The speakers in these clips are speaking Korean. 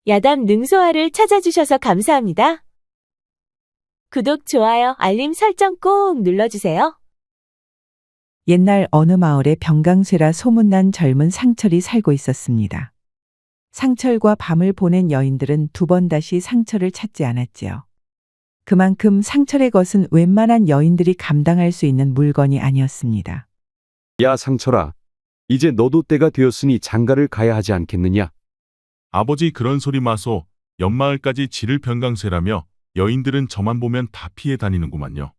야담 능소화를 찾아주셔서 감사합니다. 구독, 좋아요, 알림 설정 꼭 눌러주세요. 옛날 어느 마을에 병강쇠라 소문난 젊은 상철이 살고 있었습니다. 상철과 밤을 보낸 여인들은 두 번 다시 상철을 찾지 않았지요. 그만큼 상철의 것은 웬만한 여인들이 감당할 수 있는 물건이 아니었습니다. 야 상철아, 이제 너도 때가 되었으니 장가를 가야 하지 않겠느냐? 아버지 그런 소리 마소. 옆마을까지 지를 병강쇠라며 여인들은 저만 보면 다 피해 다니는구만요.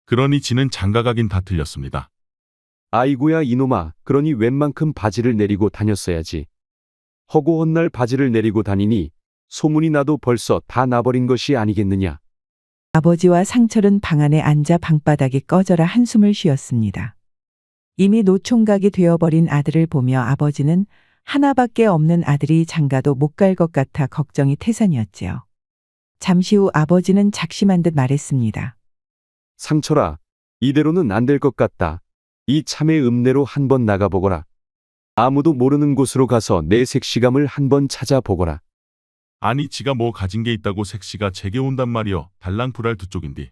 그러니 지는 장가 가긴 다 틀렸습니다. 아이고야 이놈아, 그러니 웬만큼 바지를 내리고 다녔어야지. 허고 헛날 바지를 내리고 다니니 소문이 나도 벌써 다 나버린 것이 아니겠느냐? 아버지와 상철은 방 안에 앉아 방바닥이 꺼져라 한숨을 쉬었습니다. 이미 노총각이 되어버린 아들을 보며 아버지는 하나밖에 없는 아들이 장가도 못 갈 것 같아 걱정이 태산이었지요. 잠시 후 아버지는 작심한 듯 말했습니다. 상철아, 이대로는 안 될 것 같다. 이 참외 읍내로 한번 나가보거라. 아무도 모르는 곳으로 가서 내 색시감을 한번 찾아보거라. 아니 지가 뭐 가진 게 있다고 색시가 제게 온단 말이여. 달랑불알 두 쪽인디.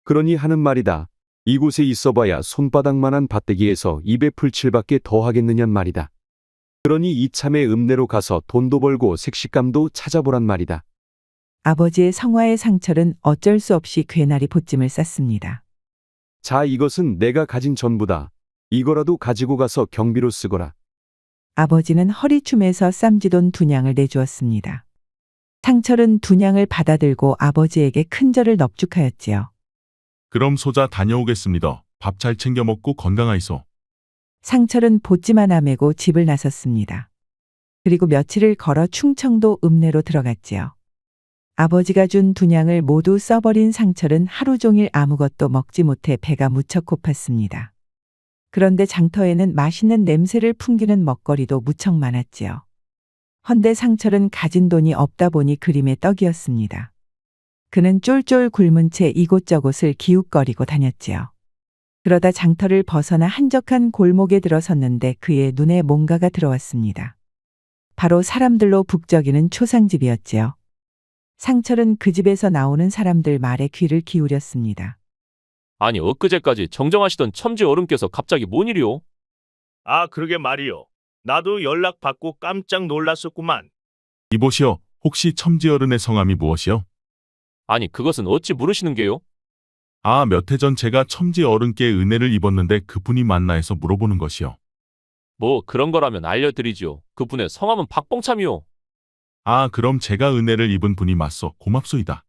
그러니 하는 말이다. 이곳에 있어봐야 손바닥만한 밭대기에서 200풀칠밖에 더 하겠느냔 말이다. 그러니 이참에 읍내로 가서 돈도 벌고 색식감도 찾아보란 말이다. 아버지의 성화의 상철은 어쩔 수 없이 괴나리 보찜을 쌌습니다. 자, 이것은 내가 가진 전부다. 이거라도 가지고 가서 경비로 쓰거라. 아버지는 허리춤에서 쌈지돈 2냥을 내주었습니다. 상철은 2냥을 받아들고 아버지에게 큰절을 넙죽하였지요. 그럼 소자 다녀오겠습니다. 밥 잘 챙겨 먹고 건강하이소. 상철은 보찜 하나 메고 집을 나섰습니다. 그리고 며칠을 걸어 충청도 읍내로 들어갔지요. 아버지가 준 2냥을 모두 써버린 상철은 하루 종일 아무것도 먹지 못해 배가 무척 고팠습니다. 그런데 장터에는 맛있는 냄새를 풍기는 먹거리도 무척 많았지요. 헌데 상철은 가진 돈이 없다 보니 그림의 떡이었습니다. 그는 쫄쫄 굶은 채 이곳저곳을 기웃거리고 다녔지요. 그러다 장터를 벗어나 한적한 골목에 들어섰는데 그의 눈에 뭔가가 들어왔습니다. 바로 사람들로 북적이는 초상집이었지요. 상철은 그 집에서 나오는 사람들 말에 귀를 기울였습니다. 아니 엊그제까지 정정하시던 첨지 어른께서 갑자기 뭔 일이오? 아, 그러게 말이요. 나도 연락받고 깜짝 놀랐었구만. 이보시오. 혹시 첨지어른의 성함이 무엇이요? 아니 그것은 어찌 물으시는 게요? 아, 몇 해 전 제가 첨지어른께 은혜를 입었는데 그분이 맞나 해서 물어보는 것이요. 뭐 그런 거라면 알려드리지요. 그분의 성함은 박봉참이요. 아, 그럼 제가 은혜를 입은 분이 맞소. 고맙소이다.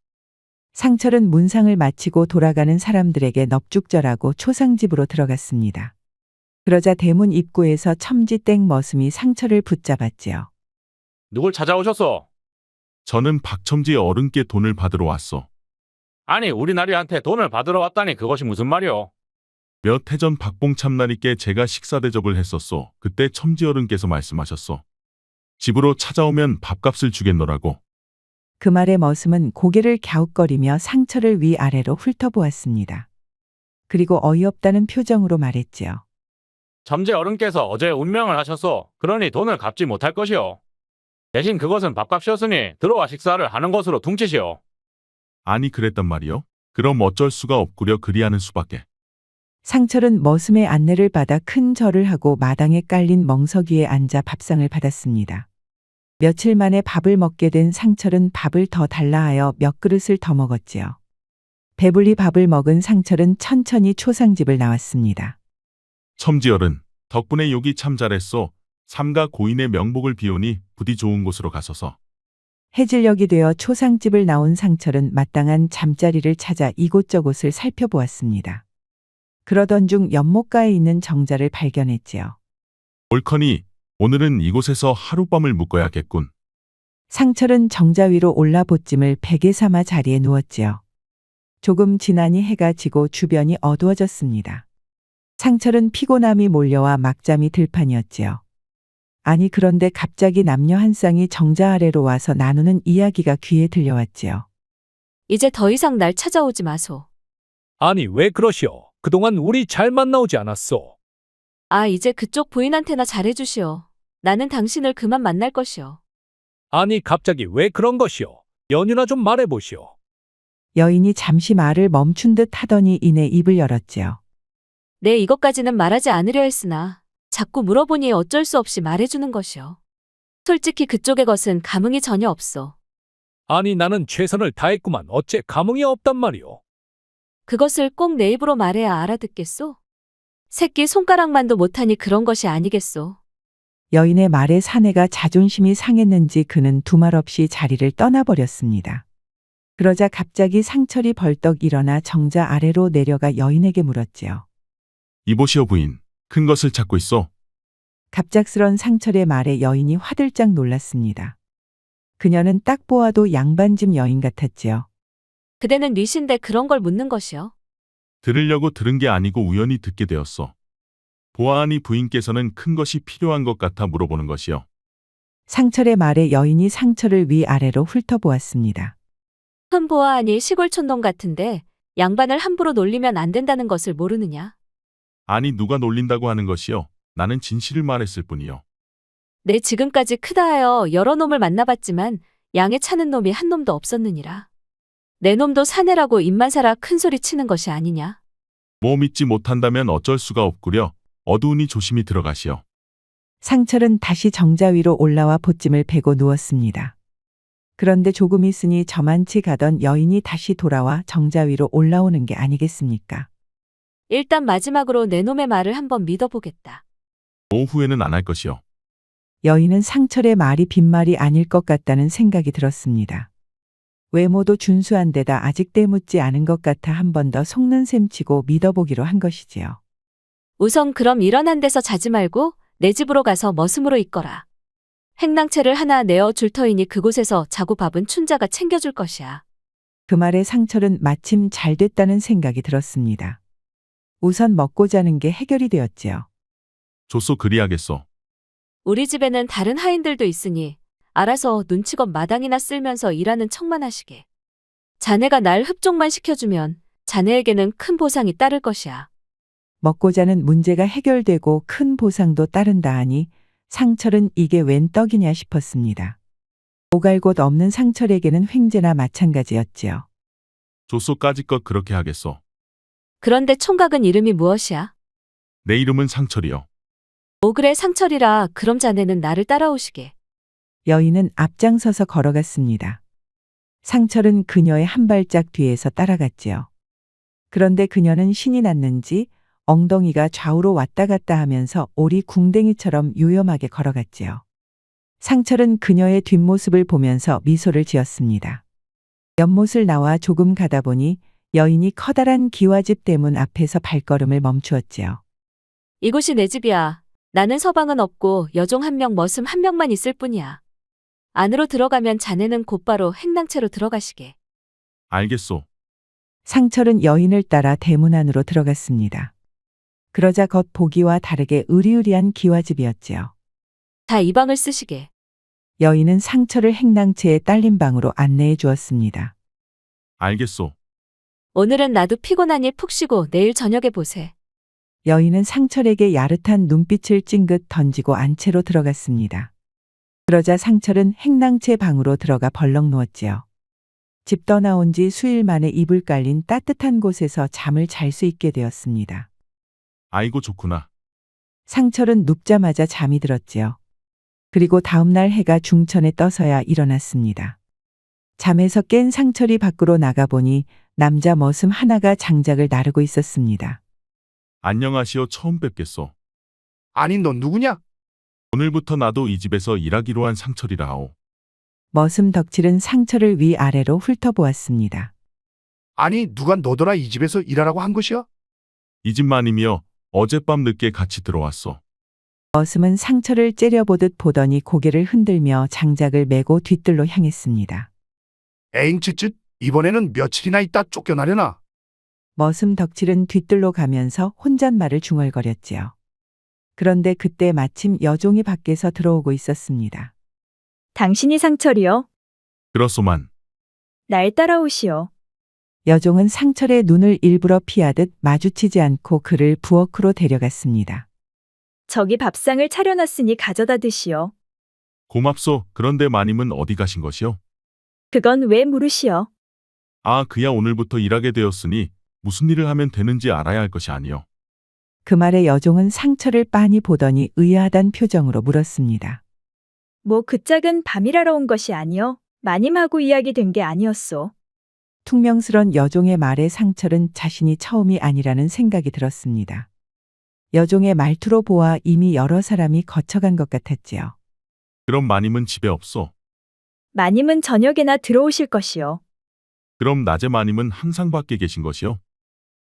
상철은 문상을 마치고 돌아가는 사람들에게 넙죽절하고 초상집으로 들어갔습니다. 그러자 대문 입구에서 첨지땡 머슴이 상철을 붙잡았지요. 누굴 찾아오셨소? 저는 박첨지 어른께 돈을 받으러 왔소. 아니 우리 나리한테 돈을 받으러 왔다니 그것이 무슨 말이오? 몇 해 전 박봉참나리께 제가 식사 대접을 했었소. 그때 첨지 어른께서 말씀하셨소. 집으로 찾아오면 밥값을 주겠노라고. 그 말에 머슴은 고개를 갸웃거리며 상철을 위아래로 훑어보았습니다. 그리고 어이없다는 표정으로 말했지요. 점제 어른께서 어제 운명을 하셨소. 그러니 돈을 갚지 못할 것이오. 대신 그것은 밥값이었으니 들어와 식사를 하는 것으로 퉁치시오. 아니 그랬단 말이요? 그럼 어쩔 수가 없구려 그리하는 수밖에. 상철은 머슴의 안내를 받아 큰 절을 하고 마당에 깔린 멍석 위에 앉아 밥상을 받았습니다. 며칠 만에 밥을 먹게 된 상철은 밥을 더 달라 하여 몇 그릇을 더 먹었지요. 배불리 밥을 먹은 상철은 천천히 초상집을 나왔습니다. 첨지 어른, 덕분에 욕이 참 잘했소. 삼가 고인의 명복을 비우니 부디 좋은 곳으로 가소서. 해질녘이 되어 초상집을 나온 상철은 마땅한 잠자리를 찾아 이곳저곳을 살펴보았습니다. 그러던 중 연못가에 있는 정자를 발견했지요. 옳거니 오늘은 이곳에서 하룻밤을 묵어야겠군. 상철은 정자 위로 올라 보찜을 베개 삼아 자리에 누웠지요. 조금 지나니 해가 지고 주변이 어두워졌습니다. 상철은 피곤함이 몰려와 막잠이 들판이었지요. 아니 그런데 갑자기 남녀 한 쌍이 정자 아래로 와서 나누는 이야기가 귀에 들려왔지요. 이제 더 이상 날 찾아오지 마소. 아니 왜 그러시오? 그동안 우리 잘 만나오지 않았소? 아, 이제 그쪽 부인한테나 잘해주시오. 나는 당신을 그만 만날 것이오. 아니 갑자기 왜 그런 것이오? 연유나 좀 말해보시오. 여인이 잠시 말을 멈춘 듯 하더니 이내 입을 열었지요. 네, 이것까지는 말하지 않으려 했으나 자꾸 물어보니 어쩔 수 없이 말해주는 것이오. 솔직히 그쪽의 것은 감흥이 전혀 없소. 아니 나는 최선을 다했구만 어째 감흥이 없단 말이오. 그것을 꼭 내 입으로 말해야 알아듣겠소? 새끼 손가락만도 못하니 그런 것이 아니겠소. 여인의 말에 사내가 자존심이 상했는지 그는 두말 없이 자리를 떠나버렸습니다. 그러자 갑자기 상철이 벌떡 일어나 정자 아래로 내려가 여인에게 물었지요. 이보시오 부인, 큰 것을 찾고 있어. 갑작스런 상철의 말에 여인이 화들짝 놀랐습니다. 그녀는 딱 보아도 양반집 여인 같았지요. 그대는 뉘신데 그런 걸 묻는 것이요. 들으려고 들은 게 아니고 우연히 듣게 되었어. 보아하니 부인께서는 큰 것이 필요한 것 같아 물어보는 것이요. 상철의 말에 여인이 상철을 위아래로 훑어보았습니다. 흠보아하니 시골 촌놈 같은데 양반을 함부로 놀리면 안 된다는 것을 모르느냐. 아니 누가 놀린다고 하는 것이요. 나는 진실을 말했을 뿐이요. 내 지금까지 크다 하여 여러 놈을 만나봤지만 양에 차는 놈이 한 놈도 없었느니라. 내 놈도 사내라고 입만 살아 큰 소리 치는 것이 아니냐. 뭐 믿지 못한다면 어쩔 수가 없구려. 어두우니 조심히 들어가시오. 상철은 다시 정자 위로 올라와 보찜을 베고 누웠습니다. 그런데 조금 있으니 저만치 가던 여인이 다시 돌아와 정자 위로 올라오는 게 아니겠습니까? 일단 마지막으로 내 놈의 말을 한번 믿어보겠다. 오후에는 안 할 것이요. 여인은 상철의 말이 빈말이 아닐 것 같다는 생각이 들었습니다. 외모도 준수한 데다 아직 때묻지 않은 것 같아 한 번 더 속는 셈 치고 믿어보기로 한 것이지요. 우선 그럼 일어난 데서 자지 말고 내 집으로 가서 머슴으로 있거라. 행랑채를 하나 내어 줄 터이니 그곳에서 자고 밥은 춘자가 챙겨줄 것이야. 그 말에 상철은 마침 잘 됐다는 생각이 들었습니다. 우선 먹고 자는 게 해결이 되었지요. 좋소 그리하겠소. 우리 집에는 다른 하인들도 있으니 알아서 눈치껏 마당이나 쓸면서 일하는 척만 하시게. 자네가 날 흡족만 시켜주면 자네에게는 큰 보상이 따를 것이야. 먹고 자는 문제가 해결되고 큰 보상도 따른다 하니 상철은 이게 웬 떡이냐 싶었습니다. 오갈 곳 없는 상철에게는 횡재나 마찬가지였지요. 좋소까지껏 그렇게 하겠소. 그런데 총각은 이름이 무엇이야? 내 이름은 상철이요. 오 그래 상철이라 그럼 자네는 나를 따라오시게. 여인은 앞장서서 걸어갔습니다. 상철은 그녀의 한 발짝 뒤에서 따라갔지요. 그런데 그녀는 신이 났는지 엉덩이가 좌우로 왔다 갔다 하면서 오리 궁뎅이처럼 요염하게 걸어갔지요. 상철은 그녀의 뒷모습을 보면서 미소를 지었습니다. 연못을 나와 조금 가다 보니 여인이 커다란 기와집 대문 앞에서 발걸음을 멈추었지요. 이곳이 내 집이야. 나는 서방은 없고 여종 한 명 머슴 한 명만 있을 뿐이야. 안으로 들어가면 자네는 곧바로 행랑채로 들어가시게. 알겠소. 상철은 여인을 따라 대문 안으로 들어갔습니다. 그러자 겉 보기와 다르게 으리으리한 기와집이었지요. 다 이 방을 쓰시게. 여인은 상철을 행랑채의 딸린 방으로 안내해 주었습니다. 알겠소. 오늘은 나도 피곤하니 푹 쉬고 내일 저녁에 보세. 여인은 상철에게 야릇한 눈빛을 찡긋 던지고 안채로 들어갔습니다. 그러자 상철은 행랑채 방으로 들어가 벌렁 누웠지요. 집 떠나온 지 수일 만에 이불 깔린 따뜻한 곳에서 잠을 잘 수 있게 되었습니다. 아이고 좋구나. 상철은 눕자마자 잠이 들었지요. 그리고 다음날 해가 중천에 떠서야 일어났습니다. 잠에서 깬 상철이 밖으로 나가보니 남자 머슴 하나가 장작을 나르고 있었습니다. 안녕하시오. 처음 뵙겠소. 아니 넌 누구냐? 오늘부터 나도 이 집에서 일하기로 한 상철이라 하오. 머슴 덕칠은 상철을 위아래로 훑어보았습니다. 아니 누가 너더라 이 집에서 일하라고 한 것이야? 이 집만이며 어젯밤 늦게 같이 들어왔소. 머슴은 상철을 째려보듯 보더니 고개를 흔들며 장작을 메고 뒤뜰로 향했습니다. 에잉 쯧쯧 이번에는 며칠이나 있다 쫓겨나려나? 머슴 덕칠은 뒤뜰로 가면서 혼잣말을 중얼거렸지요. 그런데 그때 마침 여종이 밖에서 들어오고 있었습니다. 당신이 상철이요? 그렇소만. 날 따라오시오. 여종은 상철의 눈을 일부러 피하듯 마주치지 않고 그를 부엌으로 데려갔습니다. 저기 밥상을 차려놨으니 가져다 드시오. 고맙소. 그런데 마님은 어디 가신 것이요? 그건 왜 물으시오? 아, 그야 오늘부터 일하게 되었으니 무슨 일을 하면 되는지 알아야 할 것이 아니요. 그 말에 여종은 상처를 빤히 보더니 의아하단 표정으로 물었습니다. 뭐 그 짝은 밤일하러 온 것이 아니오. 마님하고 이야기된 게 아니었소. 퉁명스런 여종의 말에 상철은 자신이 처음이 아니라는 생각이 들었습니다. 여종의 말투로 보아 이미 여러 사람이 거쳐간 것 같았지요. 그럼 마님은 집에 없소. 마님은 저녁에나 들어오실 것이오. 그럼 낮에 마님은 항상 밖에 계신 것이요?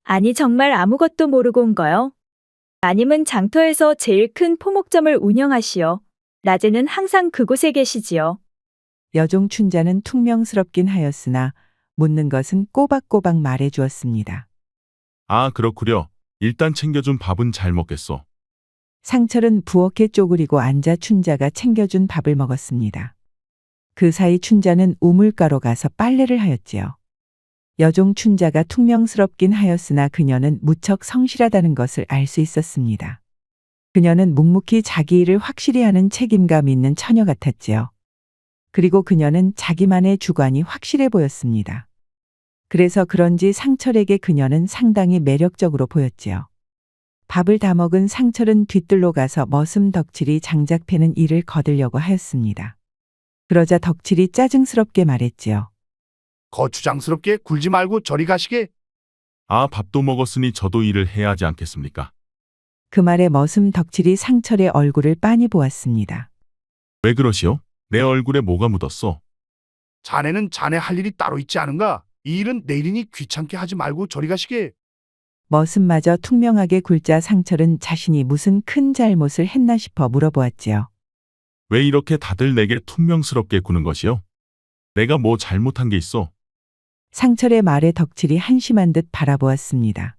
아니 정말 아무것도 모르고 온 거요. 마님은 장터에서 제일 큰 포목점을 운영하시오. 낮에는 항상 그곳에 계시지요. 여종 춘자는 퉁명스럽긴 하였으나 묻는 것은 꼬박꼬박 말해 주었습니다. 아, 그렇구려. 일단 챙겨준 밥은 잘 먹겠소. 상철은 부엌에 쪼그리고 앉아 춘자가 챙겨준 밥을 먹었습니다. 그 사이 춘자는 우물가로 가서 빨래를 하였지요. 여종 춘자가 퉁명스럽긴 하였으나 그녀는 무척 성실하다는 것을 알 수 있었습니다. 그녀는 묵묵히 자기 일을 확실히 하는 책임감 있는 처녀 같았지요. 그리고 그녀는 자기만의 주관이 확실해 보였습니다. 그래서 그런지 상철에게 그녀는 상당히 매력적으로 보였지요. 밥을 다 먹은 상철은 뒤뜰로 가서 머슴 덕칠이 장작 패는 일을 거들려고 하였습니다. 그러자 덕칠이 짜증스럽게 말했지요. 거추장스럽게 굴지 말고 저리 가시게. 아, 밥도 먹었으니 저도 일을 해야 하지 않겠습니까? 그 말에 머슴 덕칠이 상철의 얼굴을 빤히 보았습니다. 왜 그러시오? 내 얼굴에 뭐가 묻었소? 자네는 자네 할 일이 따로 있지 않은가? 이 일은 내일이니 귀찮게 하지 말고 저리 가시게. 머슴마저 퉁명하게 굴자 상철은 자신이 무슨 큰 잘못을 했나 싶어 물어보았지요. 왜 이렇게 다들 내게 퉁명스럽게 구는 것이요? 내가 뭐 잘못한 게 있어? 상철의 말에 덕칠이 한심한 듯 바라보았습니다.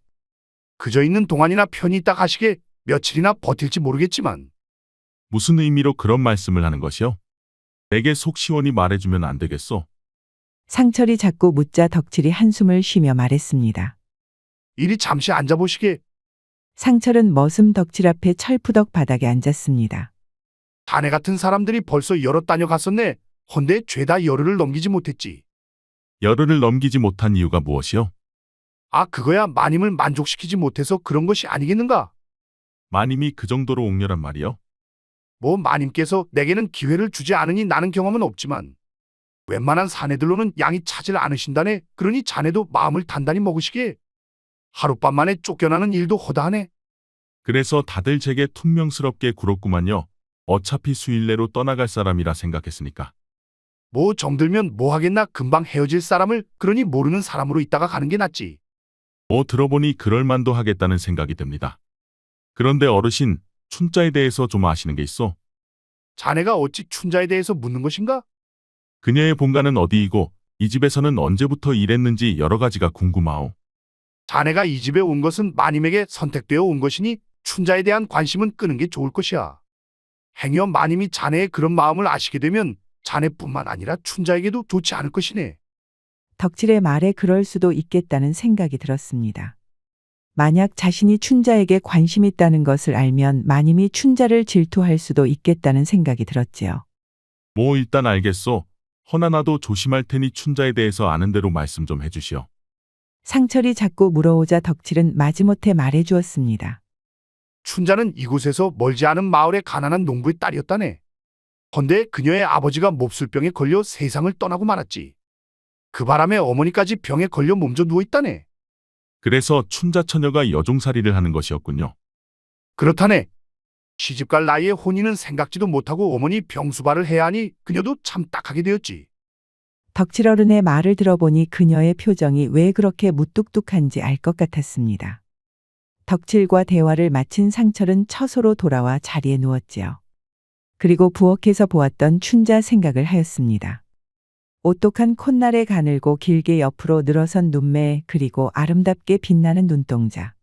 그저 있는 동안이나 편히 있다 가시게. 며칠이나 버틸지 모르겠지만. 무슨 의미로 그런 말씀을 하는 것이요? 내게 속 시원히 말해주면 안 되겠소? 상철이 자꾸 묻자 덕칠이 한숨을 쉬며 말했습니다. 이리 잠시 앉아보시게. 상철은 머슴 덕칠 앞에 철푸덕 바닥에 앉았습니다. 자네 같은 사람들이 벌써 열흘 다녀갔었네. 헌데 죄다 열흘을 넘기지 못했지. 열흘을 넘기지 못한 이유가 무엇이요? 아, 그거야 마님을 만족시키지 못해서 그런 것이 아니겠는가? 마님이 그 정도로 옥렬한 말이요? 뭐 마님께서 내게는 기회를 주지 않으니 나는 경험은 없지만 웬만한 사내들로는 양이 차질 않으신다네. 그러니 자네도 마음을 단단히 먹으시게. 하룻밤 만에 쫓겨나는 일도 허다하네. 그래서 다들 제게 퉁명스럽게 굴었구만요. 어차피 수일내로 떠나갈 사람이라 생각했으니까. 뭐 정들면 뭐 하겠나. 금방 헤어질 사람을 그러니 모르는 사람으로 있다가 가는 게 낫지. 뭐 들어보니 그럴만도 하겠다는 생각이 듭니다. 그런데 어르신, 춘자에 대해서 좀 아시는 게 있어? 자네가 어찌 춘자에 대해서 묻는 것인가? 그녀의 본가는 어디이고 이 집에서는 언제부터 일했는지 여러 가지가 궁금하오. 자네가 이 집에 온 것은 마님에게 선택되어 온 것이니 춘자에 대한 관심은 끄는 게 좋을 것이야. 행여 마님이 자네의 그런 마음을 아시게 되면 자네뿐만 아니라 춘자에게도 좋지 않을 것이네. 덕칠의 말에 그럴 수도 있겠다는 생각이 들었습니다. 만약 자신이 춘자에게 관심 있다는 것을 알면 마님이 춘자를 질투할 수도 있겠다는 생각이 들었지요. 뭐 일단 알겠소. 허나 나도 조심할 테니 춘자에 대해서 아는 대로 말씀 좀 해주시오. 상철이 자꾸 물어오자 덕칠은 마지못해 말해 주었습니다. 춘자는 이곳에서 멀지 않은 마을의 가난한 농부의 딸이었다네. 헌데 그녀의 아버지가 몹술병에 걸려 세상을 떠나고 말았지. 그 바람에 어머니까지 병에 걸려 몸져 누워있다네. 그래서 춘자 처녀가 여종살이를 하는 것이었군요. 그렇다네. 시집갈 나이에 혼인은 생각지도 못하고 어머니 병수발을 해야 하니 그녀도 참 딱하게 되었지. 덕칠 어른의 말을 들어보니 그녀의 표정이 왜 그렇게 무뚝뚝한지 알 것 같았습니다. 덕칠과 대화를 마친 상철은 처소로 돌아와 자리에 누웠지요. 그리고 부엌에서 보았던 춘자 생각을 하였습니다. 오똑한 콧날에 가늘고 길게 옆으로 늘어선 눈매 그리고 아름답게 빛나는 눈동자.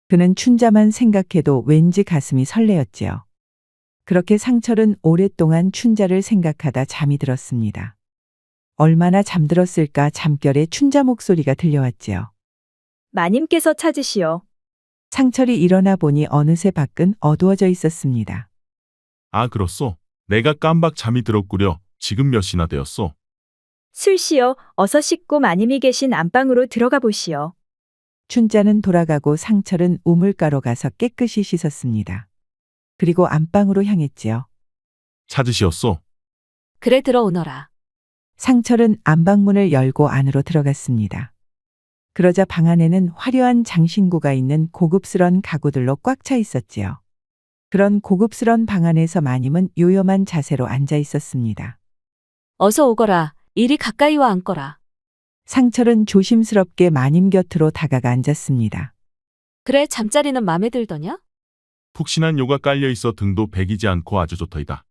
그는 춘자만 생각해도 왠지 가슴이 설레었지요. 그렇게 상철은 오랫동안 춘자를 생각하다 잠이 들었습니다. 얼마나 잠들었을까 잠결에 춘자 목소리가 들려왔지요. 마님께서 찾으시오. 상철이 일어나 보니 어느새 밖은 어두워져 있었습니다. 아, 그렇소. 내가 깜박 잠이 들었구려. 지금 몇 시나 되었소? 술시여, 어서 씻고 마님이 계신 안방으로 들어가 보시오. 춘자는 돌아가고 상철은 우물가로 가서 깨끗이 씻었습니다. 그리고 안방으로 향했지요. 찾으시었소? 그래 들어오너라. 상철은 안방문을 열고 안으로 들어갔습니다. 그러자 방 안에는 화려한 장신구가 있는 고급스런 가구들로 꽉 차 있었지요. 그런 고급스런 방 안에서 마님은 요염한 자세로 앉아 있었습니다. 어서 오거라. 이리 가까이 와 앉거라. 상철은 조심스럽게 마님 곁으로 다가가 앉았습니다. 그래 잠자리는 맘에 들더냐? 푹신한 요가 깔려 있어 등도 배기지 않고 아주 좋더이다.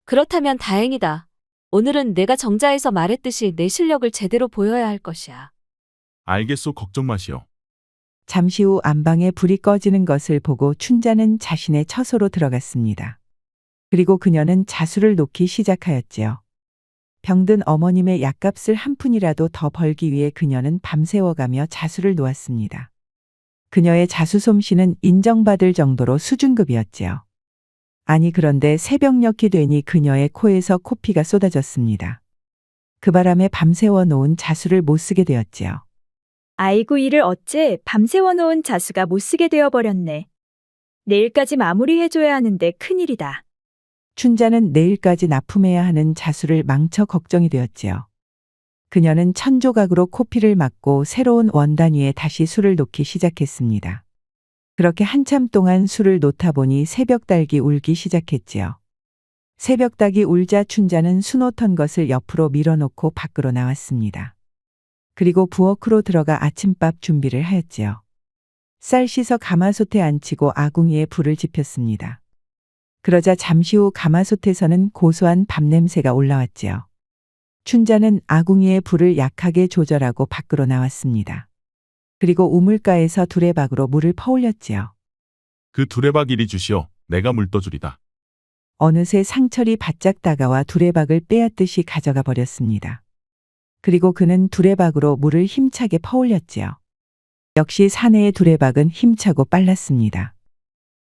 그렇다면 다행이다. 오늘은 내가 정자에서 말했듯이 내 실력을 제대로 보여야 할 것이야. 알겠소. 걱정 마시오. 잠시 후 안방에 불이 꺼지는 것을 보고 춘자는 자신의 처소로 들어갔습니다. 그리고 그녀는 자수를 놓기 시작하였지요. 병든 어머님의 약값을 한 푼이라도 더 벌기 위해 그녀는 밤새워가며 자수를 놓았습니다. 그녀의 자수 솜씨는 인정받을 정도로 수준급이었지요. 아니 그런데 새벽녘이 되니 그녀의 코에서 코피가 쏟아졌습니다. 그 바람에 밤새워 놓은 자수를 못 쓰게 되었지요. 아이고 이를 어째 밤새워 놓은 자수가 못 쓰게 되어버렸네. 내일까지 마무리해줘야 하는데 큰일이다. 춘자는 내일까지 납품해야 하는 자수를 망쳐 걱정이 되었지요. 그녀는 천조각으로 코피를 막고 새로운 원단 위에 다시 술을 놓기 시작했습니다. 그렇게 한참 동안 술을 놓다 보니 새벽닭이 울기 시작했지요. 새벽닭이 울자 춘자는 수놓던 것을 옆으로 밀어놓고 밖으로 나왔습니다. 그리고 부엌으로 들어가 아침밥 준비를 하였지요. 쌀 씻어 가마솥에 앉히고 아궁이에 불을 지폈습니다. 그러자 잠시 후 가마솥에서는 고소한 밥 냄새가 올라왔지요. 춘자는 아궁이의 불을 약하게 조절하고 밖으로 나왔습니다. 그리고 우물가에서 두레박으로 물을 퍼올렸지요. 그 두레박 이리 주시오. 내가 물 떠주리다. 어느새 상철이 바짝 다가와 두레박을 빼앗듯이 가져가 버렸습니다. 그리고 그는 두레박으로 물을 힘차게 퍼올렸지요. 역시 사내의 두레박은 힘차고 빨랐습니다.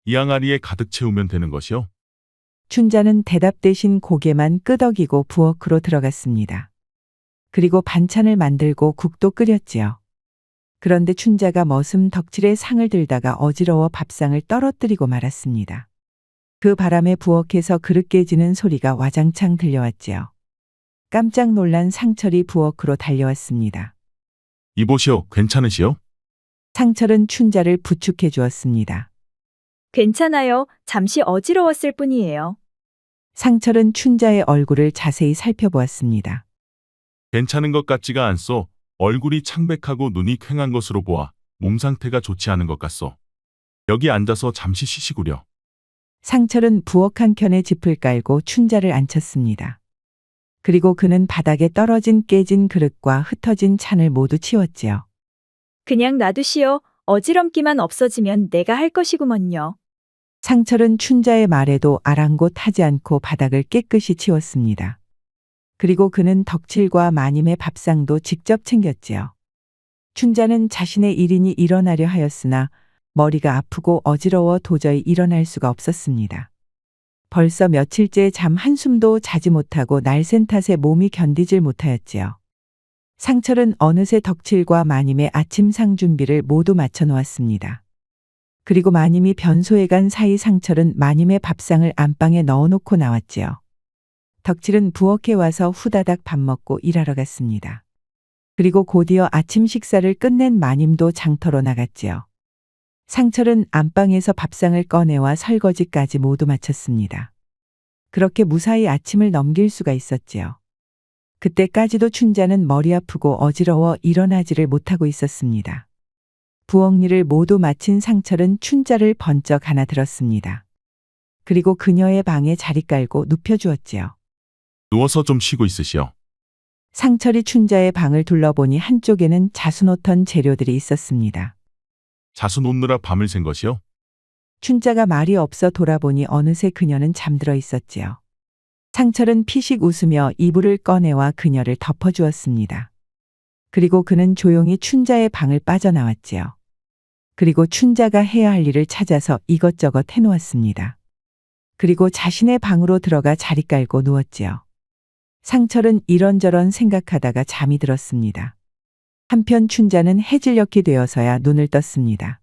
이 항아리에 가득 채우면 되는 것이오. 춘자는 대답 대신 고개만 끄덕이고 부엌으로 들어갔습니다. 그리고 반찬을 만들고 국도 끓였지요. 그런데 춘자가 머슴 덕질의 상을 들다가 어지러워 밥상을 떨어뜨리고 말았습니다. 그 바람에 부엌에서 그릇 깨지는 소리가 와장창 들려왔지요. 깜짝 놀란 상철이 부엌으로 달려왔습니다. 이보시오. 괜찮으시오? 상철은 춘자를 부축해 주었습니다. 괜찮아요. 잠시 어지러웠을 뿐이에요. 상철은 춘자의 얼굴을 자세히 살펴보았습니다. 괜찮은 것 같지가 않소. 얼굴이 창백하고 눈이 퀭한 것으로 보아 몸 상태가 좋지 않은 것 같소. 여기 앉아서 잠시 쉬시구려. 상철은 부엌 한켠에 짚을 깔고 춘자를 앉혔습니다. 그리고 그는 바닥에 떨어진 깨진 그릇과 흩어진 찬을 모두 치웠지요. 그냥 놔두시오. 어지럼기만 없어지면 내가 할 것이구먼요. 상철은 춘자의 말에도 아랑곳하지 않고 바닥을 깨끗이 치웠습니다. 그리고 그는 덕칠과 마님의 밥상도 직접 챙겼지요. 춘자는 자신의 일인이 일어나려 하였으나 머리가 아프고 어지러워 도저히 일어날 수가 없었습니다. 벌써 며칠째 잠 한숨도 자지 못하고 날샌 탓에 몸이 견디질 못하였지요. 상철은 어느새 덕칠과 마님의 아침상 준비를 모두 마쳐 놓았습니다. 그리고 마님이 변소에 간 사이 상철은 마님의 밥상을 안방에 넣어놓고 나왔지요. 덕칠은 부엌에 와서 후다닥 밥 먹고 일하러 갔습니다. 그리고 곧이어 아침 식사를 끝낸 마님도 장터로 나갔지요. 상철은 안방에서 밥상을 꺼내와 설거지까지 모두 마쳤습니다. 그렇게 무사히 아침을 넘길 수가 있었지요. 그때까지도 춘자는 머리 아프고 어지러워 일어나지를 못하고 있었습니다. 부엌 일을 모두 마친 상철은 춘자를 번쩍 안아 들었습니다. 그리고 그녀의 방에 자리 깔고 눕혀주었지요. 누워서 좀 쉬고 있으시오. 상철이 춘자의 방을 둘러보니 한쪽에는 자수 놓던 재료들이 있었습니다. 자수 놓느라 밤을 샌 것이오. 춘자가 말이 없어 돌아보니 어느새 그녀는 잠들어 있었지요. 상철은 피식 웃으며 이불을 꺼내와 그녀를 덮어주었습니다. 그리고 그는 조용히 춘자의 방을 빠져나왔지요. 그리고 춘자가 해야 할 일을 찾아서 이것저것 해놓았습니다. 그리고 자신의 방으로 들어가 자리 깔고 누웠지요. 상철은 이런저런 생각하다가 잠이 들었습니다. 한편 춘자는 해질녘이 되어서야 눈을 떴습니다.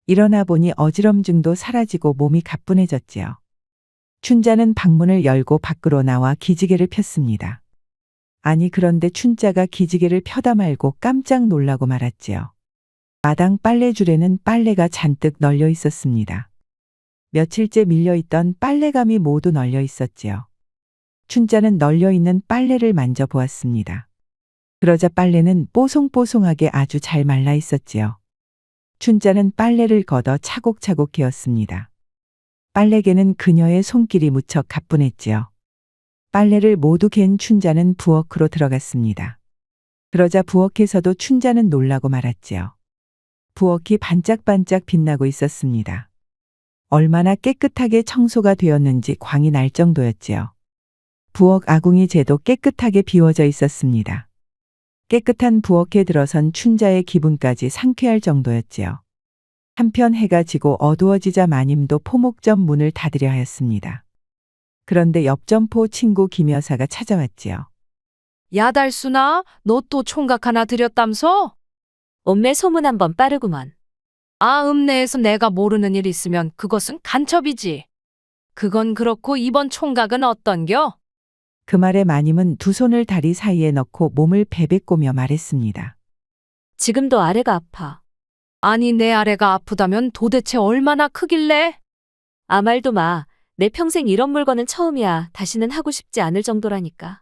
일어나 보니 어지럼증도 사라지고 몸이 가뿐해졌지요. 춘자는 방문을 열고 밖으로 나와 기지개를 폈습니다. 아니 그런데 춘자가 기지개를 펴다 말고 깜짝 놀라고 말았지요. 마당 빨래줄에는 빨래가 잔뜩 널려 있었습니다. 며칠째 밀려있던 빨래감이 모두 널려 있었지요. 춘자는 널려 있는 빨래를 만져보았습니다. 그러자 빨래는 뽀송뽀송하게 아주 잘 말라 있었지요. 춘자는 빨래를 걷어 차곡차곡 개었습니다. 빨래개는 그녀의 손길이 무척 가뿐했지요. 빨래를 모두 갠 춘자는 부엌으로 들어갔습니다. 그러자 부엌에서도 춘자는 놀라고 말았지요. 부엌이 반짝반짝 빛나고 있었습니다. 얼마나 깨끗하게 청소가 되었는지 광이 날 정도였지요. 부엌 아궁이 재도 깨끗하게 비워져 있었습니다. 깨끗한 부엌에 들어선 춘자의 기분까지 상쾌할 정도였지요. 한편 해가 지고 어두워지자 마님도 포목점 문을 닫으려 하였습니다. 그런데 옆 점포 친구 김 여사가 찾아왔지요. 야 달순아, 너 또 총각 하나 들였담소? 옴매 소문 한번 빠르구먼. 아, 읍내에서 내가 모르는 일 있으면 그것은 간첩이지. 그건 그렇고 이번 총각은 어떤겨? 그 말에 마님은 두 손을 다리 사이에 넣고 몸을 베베꼬며 말했습니다. 지금도 아래가 아파. 아니 내 아래가 아프다면 도대체 얼마나 크길래? 아 말도 마. 내 평생 이런 물건은 처음이야. 다시는 하고 싶지 않을 정도라니까.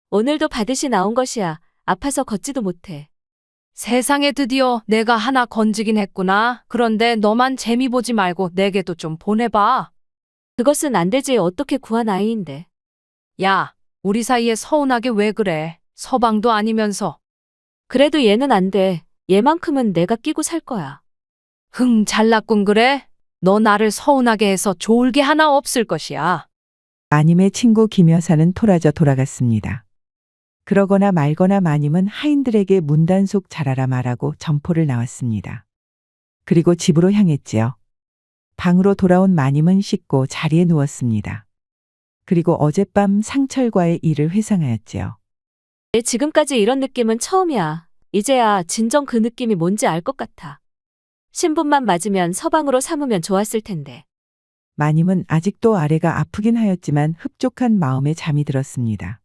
오늘도 받으시 나온 것이야. 아파서 걷지도 못해. 세상에 드디어 내가 하나 건지긴 했구나. 그런데 너만 재미 보지 말고 내게도 좀 보내봐. 그것은 안 되지. 어떻게 구한 아이인데. 야, 우리 사이에 서운하게 왜 그래? 서방도 아니면서. 그래도 얘는 안 돼. 얘만큼은 내가 끼고 살 거야. 잘났군 그래? 너 나를 서운하게 해서 좋을 게 하나 없을 것이야. 마님의 친구 김 여사는 토라져 돌아갔습니다. 그러거나 말거나 마님은 하인들에게 문단속 잘하라 말하고 점포를 나왔습니다. 그리고 집으로 향했지요. 방으로 돌아온 마님은 씻고 자리에 누웠습니다. 그리고 어젯밤 상철과의 일을 회상하였지요. 내 지금까지 이런 느낌은 처음이야. 이제야 진정 그 느낌이 뭔지 알 것 같아. 신분만 맞으면 서방으로 삼으면 좋았을 텐데. 마님은 아직도 아래가 아프긴 하였지만 흡족한 마음에 잠이 들었습니다.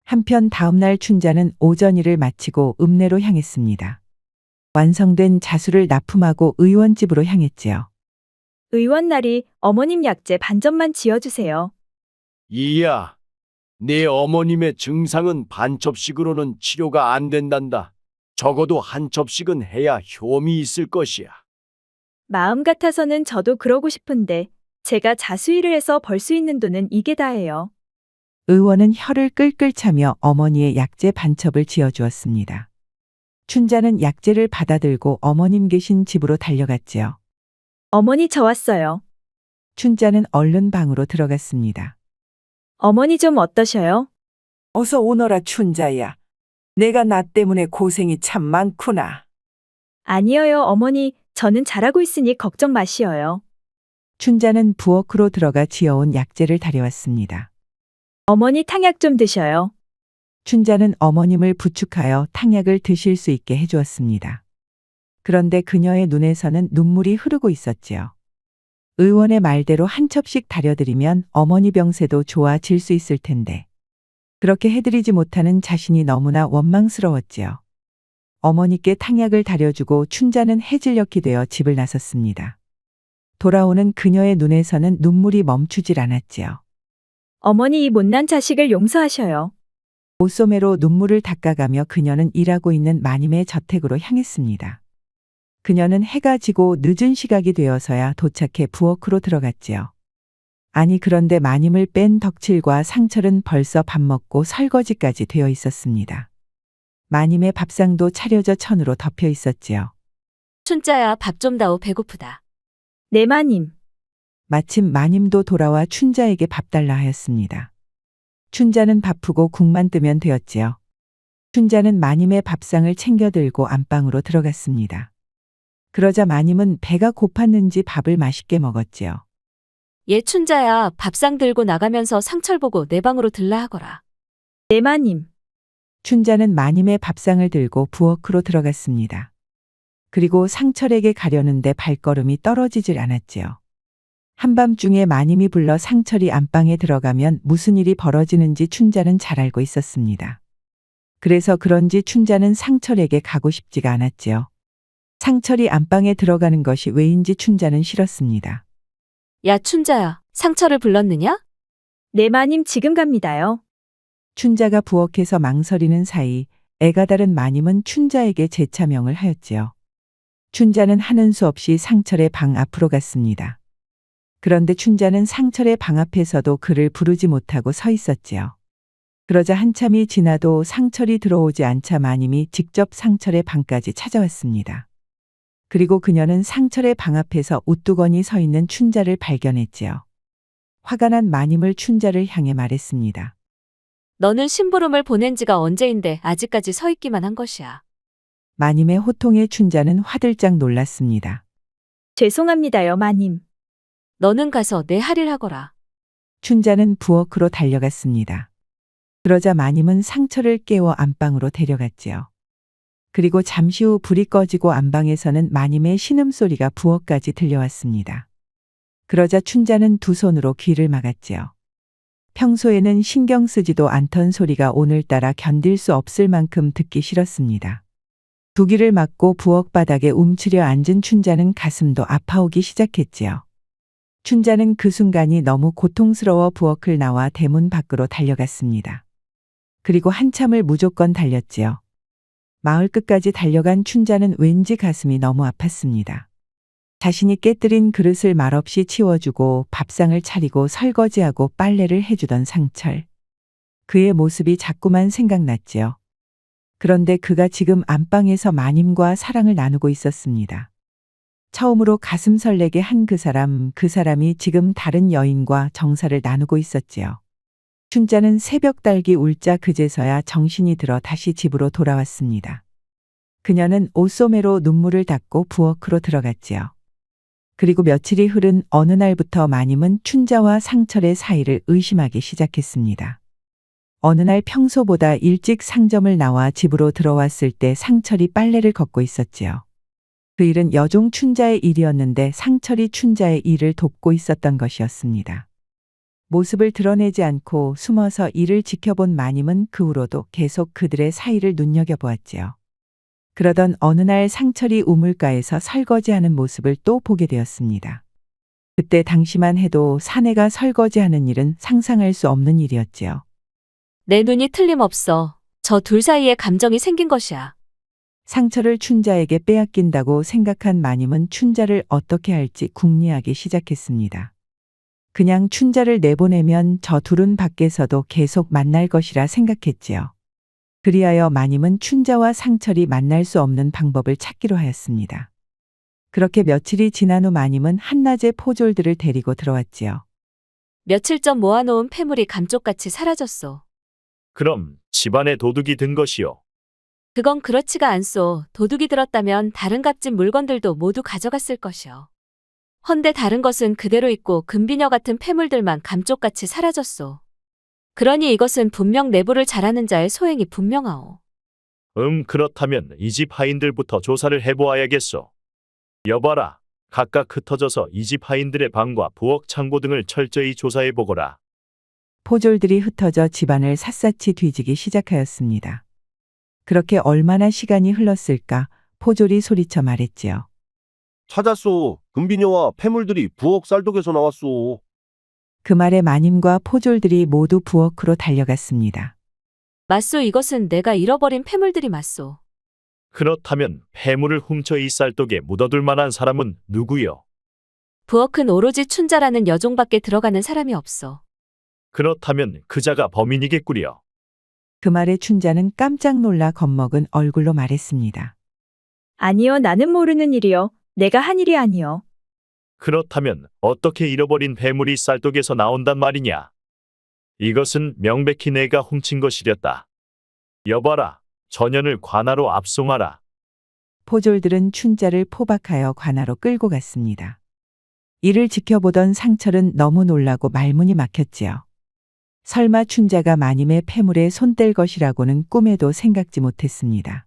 한편 다음날 춘자는 오전 일을 마치고 읍내로 향했습니다. 완성된 자수를 납품하고 의원집으로 향했지요. 의원날이 어머님 약재 반접만 지어주세요. 이야, 네 어머님의 증상은 반첩씩으로는 치료가 안 된단다. 적어도 한 첩씩은 해야 효험이 있을 것이야. 마음 같아서는 저도 그러고 싶은데 제가 자수일을 해서 벌 수 있는 돈은 이게 다예요. 의원은 혀를 끌끌 차며 어머니의 약재 반첩을 지어주었습니다. 춘자는 약재를 받아들고 어머님 계신 집으로 달려갔지요. 어머니 저 왔어요. 춘자는 얼른 방으로 들어갔습니다. 어머니 좀 어떠셔요? 어서 오너라 춘자야. 내가 나 때문에 고생이 참 많구나. 아니에요 어머니, 저는 잘하고 있으니 걱정 마시어요. 춘자는 부엌으로 들어가 지어온 약재를 다려왔습니다. 어머니 탕약 좀 드셔요. 춘자는 어머님을 부축하여 탕약을 드실 수 있게 해주었습니다. 그런데 그녀의 눈에서는 눈물이 흐르고 있었지요. 의원의 말대로 한 첩씩 다려드리면 어머니 병세도 좋아질 수 있을 텐데 그렇게 해드리지 못하는 자신이 너무나 원망스러웠지요. 어머니께 탕약을 다려주고 춘자는 해질녘이 되어 집을 나섰습니다. 돌아오는 그녀의 눈에서는 눈물이 멈추질 않았지요. 어머니 이 못난 자식을 용서하셔요. 옷소매로 눈물을 닦아가며 그녀는 일하고 있는 마님의 저택으로 향했습니다. 그녀는 해가 지고 늦은 시각이 되어서야 도착해 부엌으로 들어갔지요. 아니 그런데 마님을 뺀 덕칠과 상철은 벌써 밥 먹고 설거지까지 되어 있었습니다. 마님의 밥상도 차려져 천으로 덮여 있었지요. 춘자야 밥 좀 다오. 배고프다. 네 마님. 마침 마님도 돌아와 춘자에게 밥 달라 하였습니다. 춘자는 바쁘고 국만 뜨면 되었지요. 춘자는 마님의 밥상을 챙겨 들고 안방으로 들어갔습니다. 그러자 마님은 배가 고팠는지 밥을 맛있게 먹었지요. 얘 춘자야, 밥상 들고 나가면서 상철 보고 내 방으로 들라 하거라. 네 마님. 춘자는 마님의 밥상을 들고 부엌으로 들어갔습니다. 그리고 상철에게 가려는데 발걸음이 떨어지질 않았지요. 한밤중에 마님이 불러 상철이 안방에 들어가면 무슨 일이 벌어지는지 춘자는 잘 알고 있었습니다. 그래서 그런지 춘자는 상철에게 가고 싶지가 않았지요. 상철이 안방에 들어가는 것이 왜인지 춘자는 싫었습니다. 야, 춘자야, 상철을 불렀느냐? 네 마님 지금 갑니다요. 춘자가 부엌에서 망설이는 사이 애가 다른 마님은 춘자에게 재차명을 하였지요. 춘자는 하는 수 없이 상철의 방 앞으로 갔습니다. 그런데 춘자는 상철의 방 앞에서도 그를 부르지 못하고 서 있었지요. 그러자 한참이 지나도 상철이 들어오지 않자 마님이 직접 상철의 방까지 찾아왔습니다. 그리고 그녀는 상철의 방 앞에서 우두거니 서 있는 춘자를 발견했지요. 화가 난 마님을 춘자를 향해 말했습니다. 너는 심부름을 보낸 지가 언제인데 아직까지 서 있기만 한 것이야. 마님의 호통에 춘자는 화들짝 놀랐습니다. 죄송합니다요, 마님. 너는 가서 내 할일 하거라. 춘자는 부엌으로 달려갔습니다. 그러자 마님은 상철을 깨워 안방으로 데려갔지요. 그리고 잠시 후 불이 꺼지고 안방에서는 마님의 신음소리가 부엌까지 들려왔습니다. 그러자 춘자는 두 손으로 귀를 막았지요. 평소에는 신경 쓰지도 않던 소리가 오늘따라 견딜 수 없을 만큼 듣기 싫었습니다. 두 귀를 막고 부엌 바닥에 움츠려 앉은 춘자는 가슴도 아파오기 시작했지요. 춘자는 그 순간이 너무 고통스러워 부엌을 나와 대문 밖으로 달려갔습니다. 그리고 한참을 무조건 달렸지요. 마을 끝까지 달려간 춘자는 왠지 가슴이 너무 아팠습니다. 자신이 깨뜨린 그릇을 말없이 치워주고 밥상을 차리고 설거지하고 빨래를 해주던 상철. 그의 모습이 자꾸만 생각났지요. 그런데 그가 지금 안방에서 마님과 사랑을 나누고 있었습니다. 처음으로 가슴 설레게 한 그 사람이 지금 다른 여인과 정사를 나누고 있었지요. 춘자는 새벽 달기 울자 그제서야 정신이 들어 다시 집으로 돌아왔습니다. 그녀는 옷소매로 눈물을 닦고 부엌으로 들어갔지요. 그리고 며칠이 흐른 어느 날부터 마님은 춘자와 상철의 사이를 의심하기 시작했습니다. 어느 날 평소보다 일찍 상점을 나와 집으로 들어왔을 때 상철이 빨래를 걷고 있었지요. 그 일은 여종 춘자의 일이었는데 상철이 춘자의 일을 돕고 있었던 것이었습니다. 모습을 드러내지 않고 숨어서 이를 지켜본 마님은 그 후로도 계속 그들의 사이를 눈여겨보았지요. 그러던 어느 날 상철이 우물가에서 설거지하는 모습을 또 보게 되었습니다. 그때 당시만 해도 사내가 설거지하는 일은 상상할 수 없는 일이었지요. 내 눈이 틀림없어. 저 둘 사이에 감정이 생긴 것이야. 상철을 춘자에게 빼앗긴다고 생각한 마님은 춘자를 어떻게 할지 궁리하기 시작했습니다. 그냥 춘자를 내보내면 저 둘은 밖에서도 계속 만날 것이라 생각했지요. 그리하여 마님은 춘자와 상철이 만날 수 없는 방법을 찾기로 하였습니다. 그렇게 며칠이 지난 후 마님은 한낮에 포졸들을 데리고 들어왔지요. 며칠 전 모아놓은 폐물이 감쪽같이 사라졌소. 그럼 집안에 도둑이 든 것이요. 그건 그렇지가 않소. 도둑이 들었다면 다른 값진 물건들도 모두 가져갔을 것이요. 헌데 다른 것은 그대로 있고 금비녀 같은 폐물들만 감쪽같이 사라졌소. 그러니 이것은 분명 내부를 잘하는 자의 소행이 분명하오. 그렇다면 이 집 하인들부터 조사를 해보아야겠소. 여봐라, 각각 흩어져서 이 집 하인들의 방과 부엌 창고 등을 철저히 조사해보거라. 포졸들이 흩어져 집안을 샅샅이 뒤지기 시작하였습니다. 그렇게 얼마나 시간이 흘렀을까 포졸이 소리쳐 말했지요. 찾았소. 금비녀와 폐물들이 부엌 쌀독에서 나왔소. 그 말에 마님과 포졸들이 모두 부엌으로 달려갔습니다. 맞소, 이것은 내가 잃어버린 폐물들이 맞소. 그렇다면 폐물을 훔쳐 이 쌀독에 묻어둘 만한 사람은 누구요? 부엌은 오로지 춘자라는 여종밖에 들어가는 사람이 없어. 그렇다면 그자가 범인이겠구려. 그 말에 춘자는 깜짝 놀라 겁먹은 얼굴로 말했습니다. 아니요, 나는 모르는 일이요. 내가 한 일이 아니요. 그렇다면 어떻게 잃어버린 폐물이 쌀독에서 나온단 말이냐? 이것은 명백히 내가 훔친 것이렸다. 여봐라, 전현을 관하로 압송하라. 포졸들은 춘자를 포박하여 관하로 끌고 갔습니다. 이를 지켜보던 상철은 너무 놀라고 말문이 막혔지요. 설마 춘자가 마님의 폐물에 손댈 것이라고는 꿈에도 생각지 못했습니다.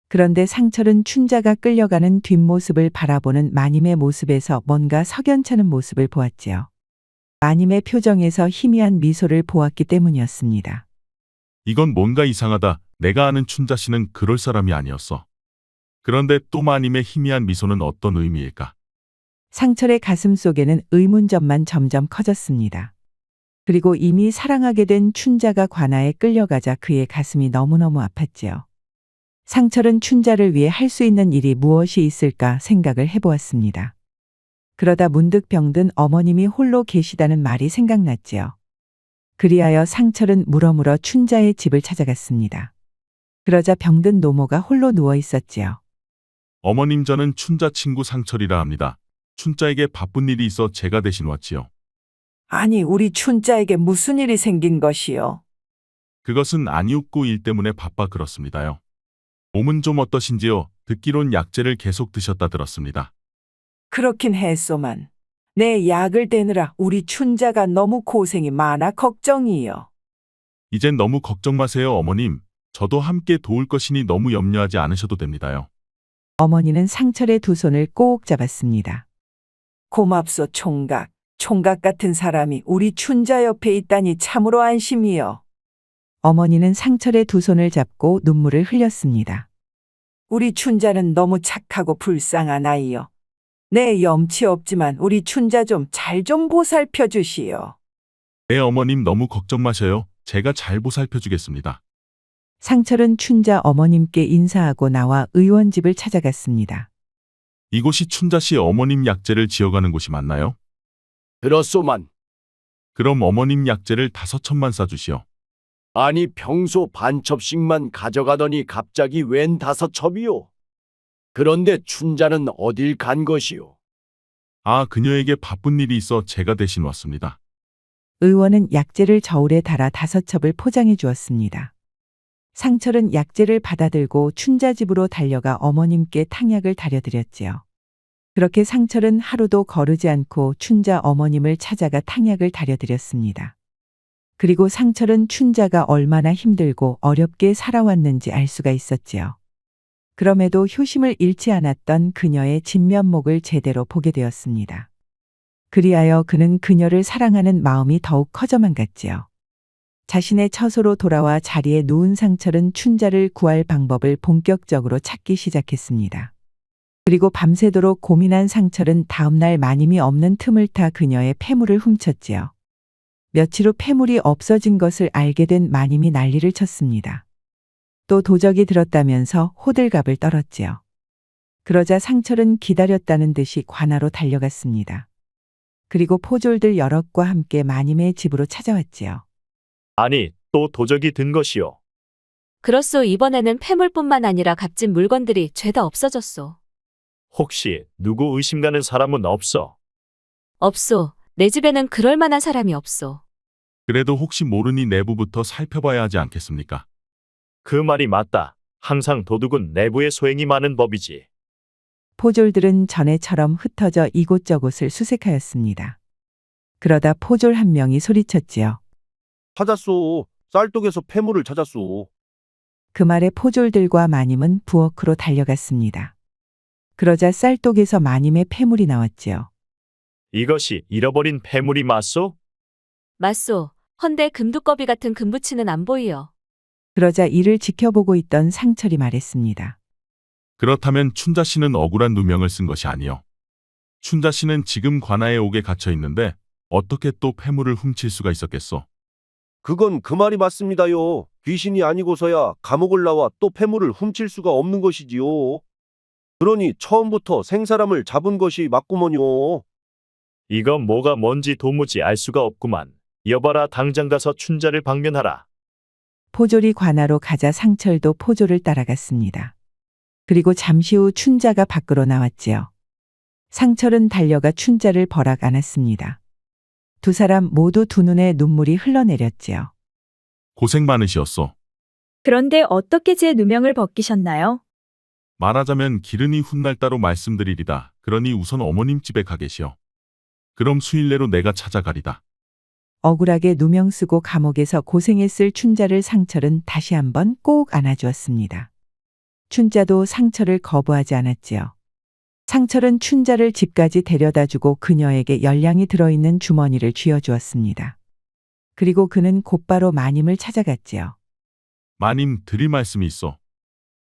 그런데 상철은 춘자가 끌려가는 뒷모습을 바라보는 마님의 모습에서 뭔가 석연찮은 모습을 보았지요. 마님의 표정에서 희미한 미소를 보았기 때문이었습니다. 이건 뭔가 이상하다. 내가 아는 춘자 씨는 그럴 사람이 아니었어. 그런데 또 마님의 희미한 미소는 어떤 의미일까? 상철의 가슴 속에는 의문점만 점점 커졌습니다. 그리고 이미 사랑하게 된 춘자가 관아에 끌려가자 그의 가슴이 너무너무 아팠지요. 상철은 춘자를 위해 할 수 있는 일이 무엇이 있을까 생각을 해보았습니다. 그러다 문득 병든 어머님이 홀로 계시다는 말이 생각났지요. 그리하여 상철은 물어물어 춘자의 집을 찾아갔습니다. 그러자 병든 노모가 홀로 누워 있었지요. 어머님, 저는 춘자 친구 상철이라 합니다. 춘자에게 바쁜 일이 있어 제가 대신 왔지요. 아니, 우리 춘자에게 무슨 일이 생긴 것이요? 그것은 아니옵고 일 때문에 바빠 그렇습니다요. 몸은 좀 어떠신지요? 듣기론 약재를 계속 드셨다 들었습니다. 그렇긴 했소만. 내 약을 대느라 우리 춘자가 너무 고생이 많아 걱정이요. 이젠 너무 걱정 마세요, 어머님. 저도 함께 도울 것이니 너무 염려하지 않으셔도 됩니다요. 어머니는 상철의 두 손을 꼭 잡았습니다. 고맙소, 총각. 총각 같은 사람이 우리 춘자 옆에 있다니 참으로 안심이요. 어머니는 상철의 두 손을 잡고 눈물을 흘렸습니다. 우리 춘자는 너무 착하고 불쌍한 아이요. 내 염치 없지만 우리 춘자 좀 잘 좀 보살펴 주시오. 네, 어머님 너무 걱정 마셔요. 제가 잘 보살펴 주겠습니다. 상철은 춘자 어머님께 인사하고 나와 의원 집을 찾아갔습니다. 이곳이 춘자 씨 어머님 약재를 지어가는 곳이 맞나요? 들었소만. 그럼 어머님 약재를 5첩만 싸주시오. 아니, 평소 반첩씩만 가져가더니 갑자기 웬 5첩이요? 그런데 춘자는 어딜 간 것이요? 아, 그녀에게 바쁜 일이 있어 제가 대신 왔습니다. 의원은 약재를 저울에 달아 5첩을 포장해 주었습니다. 상철은 약재를 받아들고 춘자 집으로 달려가 어머님께 탕약을 다려드렸지요. 그렇게 상철은 하루도 거르지 않고 춘자 어머님을 찾아가 탕약을 다려드렸습니다. 그리고 상철은 춘자가 얼마나 힘들고 어렵게 살아왔는지 알 수가 있었지요. 그럼에도 효심을 잃지 않았던 그녀의 진면목을 제대로 보게 되었습니다. 그리하여 그는 그녀를 사랑하는 마음이 더욱 커져만 갔지요. 자신의 처소로 돌아와 자리에 누운 상철은 춘자를 구할 방법을 본격적으로 찾기 시작했습니다. 그리고 밤새도록 고민한 상철은 다음날 마님이 없는 틈을 타 그녀의 폐물을 훔쳤지요. 며칠 후 폐물이 없어진 것을 알게 된 마님이 난리를 쳤습니다. 또 도적이 들었다면서 호들갑을 떨었지요. 그러자 상철은 기다렸다는 듯이 관아로 달려갔습니다. 그리고 포졸들 여럿과 함께 마님의 집으로 찾아왔지요. 아니, 또 도적이 든 것이요. 그렇소. 이번에는 폐물뿐만 아니라 값진 물건들이 죄다 없어졌소. 혹시 누구 의심가는 사람은 없어? 없소. 내 집에는 그럴 만한 사람이 없소. 그래도 혹시 모르니 내부부터 살펴봐야 하지 않겠습니까? 그 말이 맞다. 항상 도둑은 내부에 소행이 많은 법이지. 포졸들은 전에처럼 흩어져 이곳저곳을 수색하였습니다. 그러다 포졸 한 명이 소리쳤지요. 찾았소. 쌀독에서 폐물을 찾았소. 그 말에 포졸들과 마님은 부엌으로 달려갔습니다. 그러자 쌀독에서 마님의 폐물이 나왔지요. 이것이 잃어버린 폐물이 맞소? 맞소. 헌데 금두꺼비 같은 금부치는 안 보이요. 그러자 이를 지켜보고 있던 상철이 말했습니다. 그렇다면 춘자 씨는 억울한 누명을 쓴 것이 아니요. 춘자 씨는 지금 관아에 옥에 갇혀 있는데 어떻게 또 폐물을 훔칠 수가 있었겠소? 그건 그 말이 맞습니다요. 귀신이 아니고서야 감옥을 나와 또 폐물을 훔칠 수가 없는 것이지요. 그러니 처음부터 생사람을 잡은 것이 맞구먼요. 이건 뭐가 뭔지 도무지 알 수가 없구만. 여봐라, 당장 가서 춘자를 방면하라. 포졸이 관아로 가자 상철도 포졸을 따라갔습니다. 그리고 잠시 후 춘자가 밖으로 나왔지요. 상철은 달려가 춘자를 버락 안았습니다. 두 사람 모두 두 눈에 눈물이 흘러내렸지요. 고생 많으시었소. 그런데 어떻게 제 누명을 벗기셨나요? 말하자면 기른이 훗날 따로 말씀드리리다. 그러니 우선 어머님 집에 가 계시오. 그럼 수일 내로 내가 찾아가리다. 억울하게 누명 쓰고 감옥에서 고생했을 춘자를 상철은 다시 한번 꼭 안아주었습니다. 춘자도 상철을 거부하지 않았지요. 상철은 춘자를 집까지 데려다주고 그녀에게 열량이 들어있는 주머니를 쥐어주었습니다. 그리고 그는 곧바로 마님을 찾아갔지요. 마님 드릴 말씀이 있어.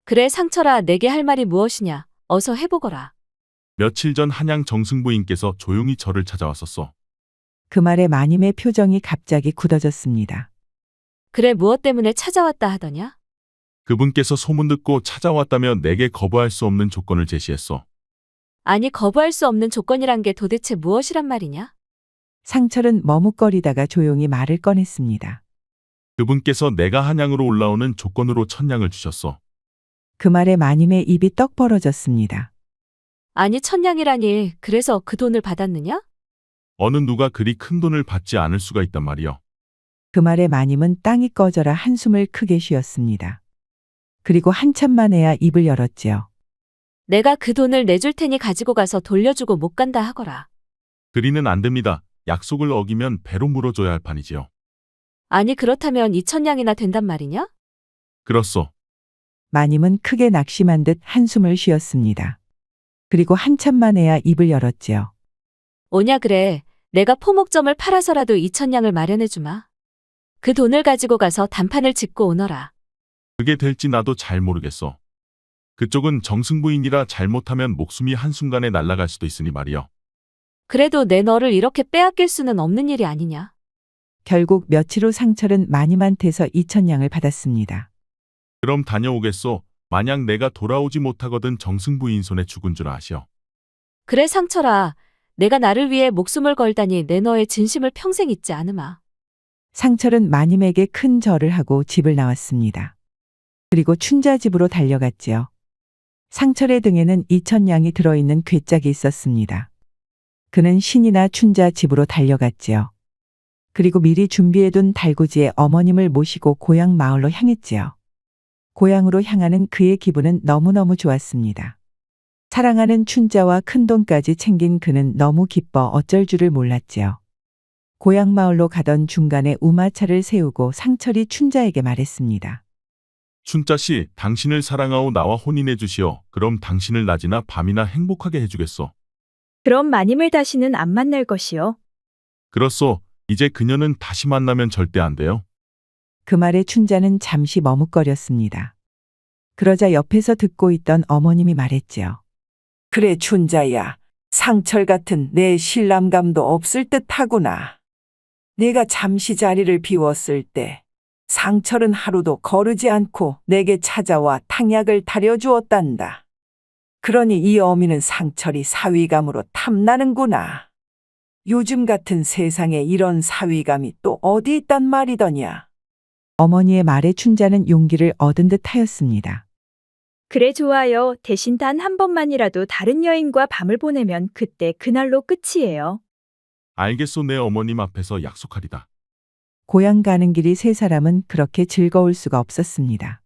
그래 상철아 내게 할 말이 무엇이냐. 어서 해보거라. 며칠 전 한양 정승부인께서 조용히 저를 찾아왔었어. 그 말에 마님의 표정이 갑자기 굳어졌습니다. 그래 무엇 때문에 찾아왔다 하더냐? 그분께서 소문 듣고 찾아왔다며 내게 거부할 수 없는 조건을 제시했어. 아니 거부할 수 없는 조건이란 게 도대체 무엇이란 말이냐? 상철은 머뭇거리다가 조용히 말을 꺼냈습니다. 그분께서 내가 한양으로 올라오는 조건으로 1000냥을 주셨어. 그 말에 마님의 입이 떡 벌어졌습니다. 아니 천냥이라니 그래서 그 돈을 받았느냐? 어느 누가 그리 큰 돈을 받지 않을 수가 있단 말이여. 그 말에 마님은 땅이 꺼져라 한숨을 크게 쉬었습니다. 그리고 한참 만에야 입을 열었지요. 내가 그 돈을 내줄 테니 가지고 가서 돌려주고 못 간다 하거라. 그리는 안 됩니다. 약속을 어기면 배로 물어줘야 할 판이지요. 아니 그렇다면 2천냥이나 된단 말이냐? 그렇소. 마님은 크게 낙심한 듯 한숨을 쉬었습니다. 그리고 한참 만에야 입을 열었지요. 오냐 그래. 내가 포목점을 팔아서라도 2천냥을 마련해주마. 그 돈을 가지고 가서 단판을 짓고 오너라. 그게 될지 나도 잘 모르겠어. 그쪽은 정승부인이라 잘못하면 목숨이 한순간에 날아갈 수도 있으니 말이여. 그래도 내 너를 이렇게 빼앗길 수는 없는 일이 아니냐. 결국 며칠 후 상철은 마님한테서 2천냥을 받았습니다. 그럼 다녀오겠소. 만약 내가 돌아오지 못하거든 정승부인 손에 죽은 줄 아시오. 그래 상철아. 내가 나를 위해 목숨을 걸다니 내 너의 진심을 평생 잊지 않으마. 상철은 마님에게 큰 절을 하고 집을 나왔습니다. 그리고 춘자 집으로 달려갔지요. 상철의 등에는 2천냥이 들어있는 괴짝이 있었습니다. 그는 신이나 춘자 집으로 달려갔지요. 그리고 미리 준비해둔 달구지에 어머님을 모시고 고향 마을로 향했지요. 고향으로 향하는 그의 기분은 너무너무 좋았습니다. 사랑하는 춘자와 큰돈까지 챙긴 그는 너무 기뻐 어쩔 줄을 몰랐지요. 고향 마을로 가던 중간에 우마차를 세우고 상철이 춘자에게 말했습니다. 춘자씨, 당신을 사랑하오 나와 혼인해 주시오. 그럼 당신을 낮이나 밤이나 행복하게 해주겠소. 그럼 마님을 다시는 안 만날 것이요. 그렇소. 이제 그녀는 다시 만나면 절대 안 돼요. 그 말에 춘자는 잠시 머뭇거렸습니다. 그러자 옆에서 듣고 있던 어머님이 말했지요. 그래 춘자야. 상철 같은 내 신랑감도 없을 듯하구나. 내가 잠시 자리를 비웠을 때 상철은 하루도 거르지 않고 내게 찾아와 탕약을 타려주었단다. 그러니 이 어미는 상철이 사위감으로 탐나는구나. 요즘 같은 세상에 이런 사위감이 또 어디 있단 말이더냐. 어머니의 말에 춘자는 용기를 얻은 듯 하였습니다. 그래 좋아요. 대신 단 한 번만이라도 다른 여인과 밤을 보내면 그때 그날로 끝이에요. 알겠소. 내 어머님 앞에서 약속하리다. 고향 가는 길이 세 사람은 그렇게 즐거울 수가 없었습니다.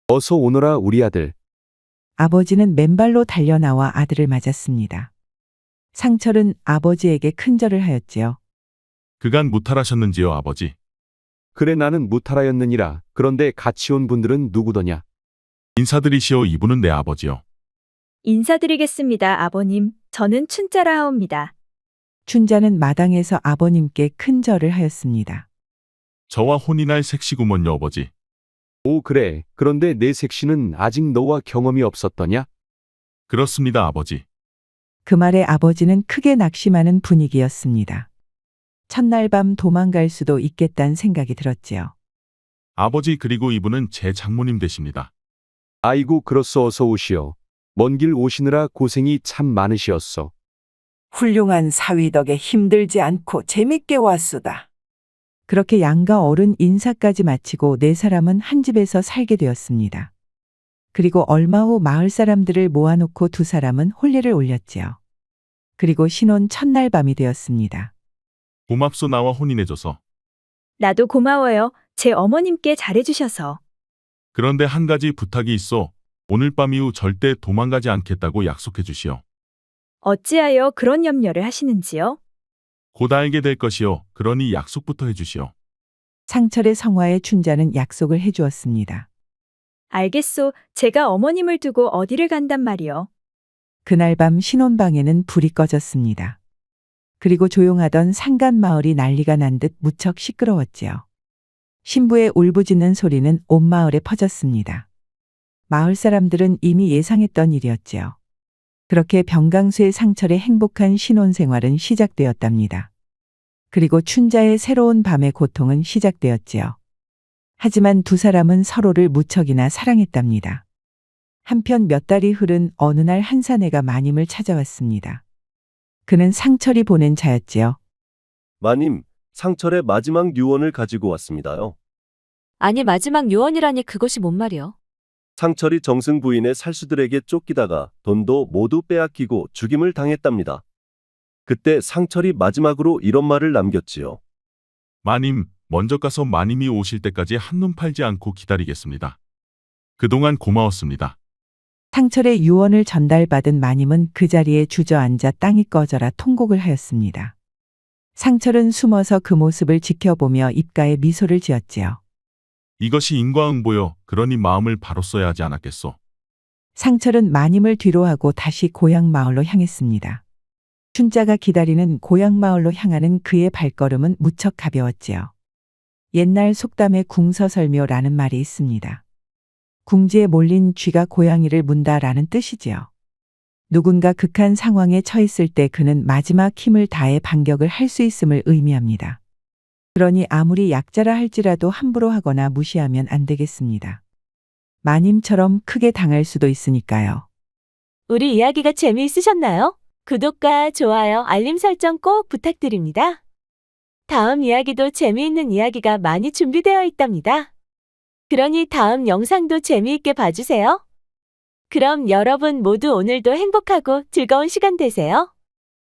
어서 오너라 우리 아들. 아버지는 맨발로 달려나와 아들을 맞았습니다. 상철은 아버지에게 큰절을 하였지요. 그간 무탈하셨는지요, 아버지? 그래 나는 무탈하였느니라. 그런데 같이 온 분들은 누구더냐? 인사드리시오. 이분은 내 아버지요. 인사드리겠습니다, 아버님. 저는 춘자라 하옵니다. 춘자는 마당에서 아버님께 큰 절을 하였습니다. 저와 혼인할 색시구먼요, 아버지. 오 그래. 그런데 내 색시는 아직 너와 경험이 없었더냐? 그렇습니다, 아버지. 그 말에 아버지는 크게 낙심하는 분위기였습니다. 첫날 밤 도망갈 수도 있겠다는 생각이 들었지요. 아버지 그리고 이분은 제 장모님 되십니다. 아이고 그렇소 어서 오시오. 먼 길 오시느라 고생이 참 많으시었어. 훌륭한 사위 덕에 힘들지 않고 재밌게 왔수다. 그렇게 양가 어른 인사까지 마치고 네 사람은 한 집에서 살게 되었습니다. 그리고 얼마 후 마을 사람들을 모아놓고 두 사람은 혼례를 올렸지요. 그리고 신혼 첫날 밤이 되었습니다. 고맙소 나와 혼인해줘서. 나도 고마워요. 제 어머님께 잘해주셔서. 그런데 한 가지 부탁이 있어. 오늘 밤 이후 절대 도망가지 않겠다고 약속해 주시오. 어찌하여 그런 염려를 하시는지요? 곧 알게 될 것이요. 그러니 약속부터 해주시오. 상철의 성화에 춘자는 약속을 해주었습니다. 알겠소. 제가 어머님을 두고 어디를 간단 말이요. 그날 밤 신혼방에는 불이 꺼졌습니다. 그리고 조용하던 산간 마을이 난리가 난 듯 무척 시끄러웠지요. 신부의 울부짖는 소리는 온 마을에 퍼졌습니다. 마을 사람들은 이미 예상했던 일이었지요. 그렇게 병강수의 상철의 행복한 신혼 생활은 시작되었답니다. 그리고 춘자의 새로운 밤의 고통은 시작되었지요. 하지만 두 사람은 서로를 무척이나 사랑했답니다. 한편 몇 달이 흐른 어느 날 한 사내가 마님을 찾아왔습니다. 그는 상철이 보낸 자였지요. 마님, 상철의 마지막 유언을 가지고 왔습니다요. 아니 마지막 요원이라니 그것이 뭔 말이요? 상철이 정승 부인의 살수들에게 쫓기다가 돈도 모두 빼앗기고 죽임을 당했답니다. 그때 상철이 마지막으로 이런 말을 남겼지요. 마님, 먼저 가서 마님이 오실 때까지 한눈 팔지 않고 기다리겠습니다. 그동안 고마웠습니다. 상철의 유언을 전달받은 마님은 그 자리에 주저앉아 땅이 꺼져라 통곡을 하였습니다. 상철은 숨어서 그 모습을 지켜보며 입가에 미소를 지었지요. 이것이 인과응보요. 그러니 마음을 바로 써야 하지 않았겠소. 상철은 마님을 뒤로하고 다시 고향 마을로 향했습니다. 춘자가 기다리는 고향 마을로 향하는 그의 발걸음은 무척 가벼웠지요. 옛날 속담에 궁서설묘라는 말이 있습니다. 궁지에 몰린 쥐가 고양이를 문다라는 뜻이지요. 누군가 극한 상황에 처했을 때 그는 마지막 힘을 다해 반격을 할 수 있음을 의미합니다. 그러니 아무리 약자라 할지라도 함부로 하거나 무시하면 안 되겠습니다. 마님처럼 크게 당할 수도 있으니까요. 우리 이야기가 재미있으셨나요? 구독과 좋아요, 알림 설정 꼭 부탁드립니다. 다음 이야기도 재미있는 이야기가 많이 준비되어 있답니다. 그러니 다음 영상도 재미있게 봐주세요. 그럼 여러분 모두 오늘도 행복하고 즐거운 시간 되세요.